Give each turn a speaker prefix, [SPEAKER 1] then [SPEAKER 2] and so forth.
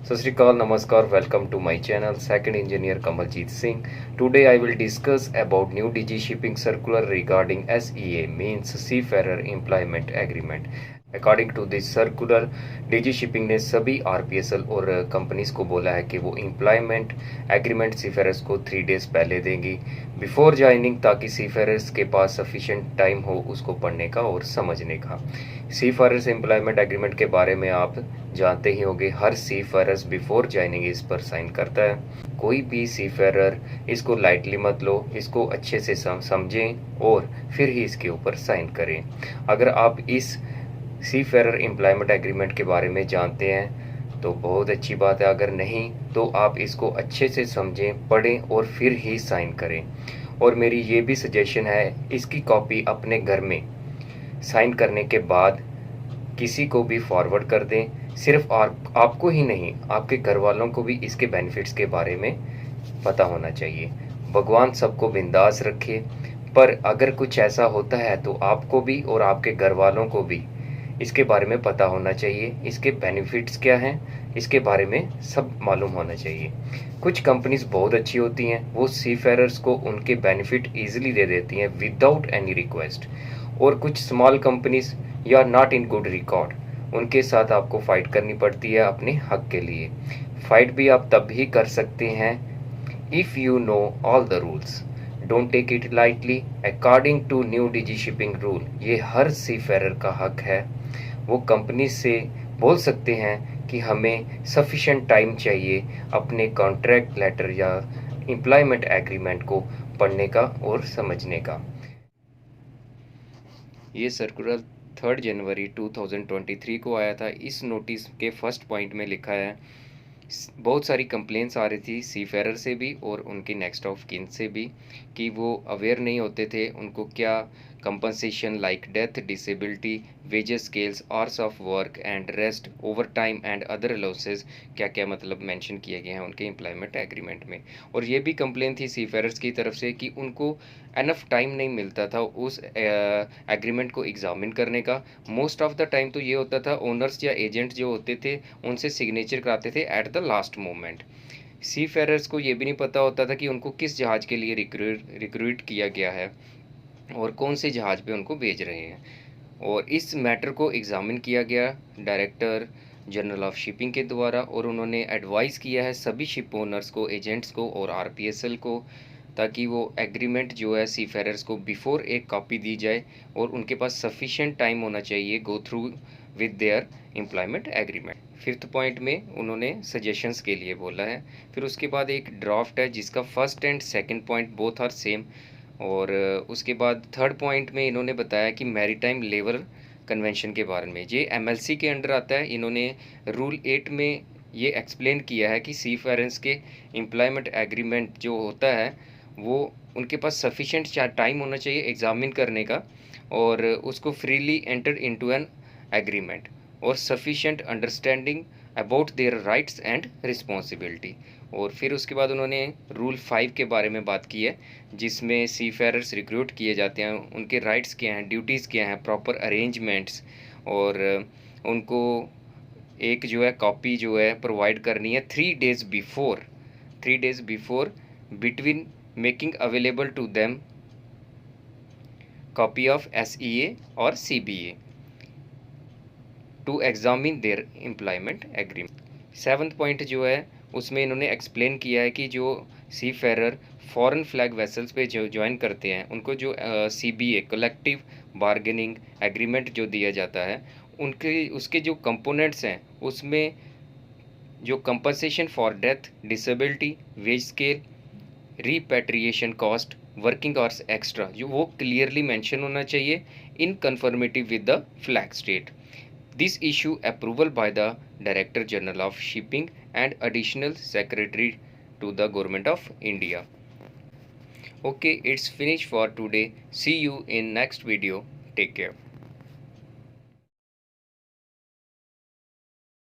[SPEAKER 1] सत श्री अकाल, नमस्कार, welcome to my channel second engineer Kamaljeet Singh. Today I will discuss about new DG shipping circular regarding SEA means seafarer employment agreement. According to this circular, DG shipping ने सभी RPSL और companies को बोला है कि वो एम्प्लॉयमेंट एग्रीमेंट सीफेरर्स को 3 days पहले देंगी बिफोर ज्वाइनिंग, ताकि सीफेरर्स के पास सफिशिएंट टाइम हो उसको पढ़ने का और समझने का। सीफेरर्स एम्प्लॉयमेंट एग्रीमेंट के बारे में आप जानते ही होंगे, हर सीफेरर्स बिफोर ज्वाइनिंग इस पर साइन करता है। कोई भी सीफेरर इसको लाइटली मत लो, इसको अच्छे से समझें और फिर ही इसके ऊपर साइन करें। अगर आप इस सीफेरर एम्प्लॉयमेंट एग्रीमेंट के बारे में जानते हैं तो बहुत अच्छी बात है, अगर नहीं तो आप इसको अच्छे से समझें, पढ़ें और फिर ही साइन करें। और मेरी ये भी सजेशन है, इसकी कॉपी अपने घर में साइन करने के बाद किसी को भी फॉरवर्ड कर दें। सिर्फ आपको ही नहीं, आपके घर वालों को भी इसके बेनिफिट्स के बारे में पता होना चाहिए। भगवान सबको बिंदास रखे, पर अगर कुछ ऐसा होता है तो आपको भी और आपके घर वालों को भी इसके बारे में पता होना चाहिए। इसके बेनिफिट्स क्या हैं, इसके बारे में सब मालूम होना चाहिए। कुछ कंपनीज बहुत अच्छी होती हैं, वो सीफेरर्स को उनके बेनिफिट ईजिली दे देती हैं विदाउट एनी रिक्वेस्ट। और कुछ स्मॉल कंपनीज या नॉट इन गुड रिकॉर्ड, उनके साथ आपको फाइट करनी पड़ती है अपने हक के लिए। फाइट भी आप तब ही कर सकते हैं if you know all the rules. Don't take it lightly. According to new DG shipping rule, ये हर सीफेरर का हक है। वो कंपनी से बोल सकते हैं कि हमें सफिशेंट टाइम चाहिए अपने कॉन्ट्रैक्ट लेटर या एम्प्लॉयमेंट एग्रीमेंट को पढ़ने का और समझने का। ये सर्कुलर 3 जनवरी 2023 को आया था। इस नोटिस के फर्स्ट पॉइंट में लिखा है, बहुत सारी कंप्लेंट्स आ रही थी सीफेरर से भी और उनकी नेक्स्ट ऑफ किन से भी, कि वो अवेयर नहीं होते थे उनको क्या compensation like death, disability, wages scales, hours of work and rest, over time and other allowances क्या क्या मतलब मेंशन किए गए हैं उनके एम्प्लॉयमेंट एग्रीमेंट में। और ये भी कंप्लेंट थी सीफेरर्स की तरफ से कि उनको एनफ टाइम नहीं मिलता था उस एग्रीमेंट को एग्जामिन करने का। मोस्ट ऑफ द टाइम तो ये होता था, ओनर्स या एजेंट जो होते थे उनसे सिग्नेचर कराते थे at the last moment. Seafarers को ये भी नहीं पता होता था कि उनको किस जहाज़ के लिए रिक्रूट किया गया है और कौन से जहाज़ पे उनको भेज रहे हैं। और इस मैटर को एग्ज़ामिन किया गया डायरेक्टर जनरल ऑफ शिपिंग के द्वारा, और उन्होंने एडवाइस किया है सभी शिप ओनर्स को, एजेंट्स को और RPSL को, ताकि वो एग्रीमेंट जो है सीफेरर्स को बिफोर एक कॉपी दी जाए और उनके पास सफिशिएंट टाइम होना चाहिए go through with their employment agreement. Fifth point में उन्होंने सजेशंस के लिए बोला है। फिर उसके बाद एक ड्राफ्ट है जिसका first and second point both are same. और उसके बाद थर्ड पॉइंट में इन्होंने बताया कि मैरीटाइम लेबर कन्वेंशन के बारे में, ये MLC के अंडर आता है। इन्होंने रूल 8 में ये एक्सप्लेन किया है कि सीफेरर्स के एम्प्लॉयमेंट एग्रीमेंट जो होता है वो उनके पास सफिशिएंट टाइम होना चाहिए एग्जामिन करने का और उसको freely enter into an agreement और sufficient understanding about their rights and responsibility. और फिर उसके बाद उन्होंने रूल 5 के बारे में बात की है, जिसमें सीफेरर्स रिक्रूट किए जाते हैं, उनके राइट्स क्या हैं, ड्यूटीज़ क्या हैं, प्रॉपर अरेंजमेंट्स, और उनको एक जो है कॉपी जो है प्रोवाइड करनी है 3 days before between making available to them copy of SEA और CBA to examine their employment agreement. 7th point जो है उसमें इन्होंने एक्सप्लेन किया है कि जो सीफेरर फॉरेन फ्लैग वेसल्स पे जो ज्वाइन करते हैं उनको जो CBA कलेक्टिव बार्गेनिंग एग्रीमेंट जो दिया जाता है, उनके उसके जो कंपोनेंट्स हैं उसमें जो compensation for death, disability, wage scale, repatriation cost, working hours extra, जो वो क्लियरली मेंशन होना चाहिए in conformity with the flag state. This issue approval by the Director General of Shipping and Additional Secretary to the Government of India. Okay, it's finished for today. See you in next video. Take care.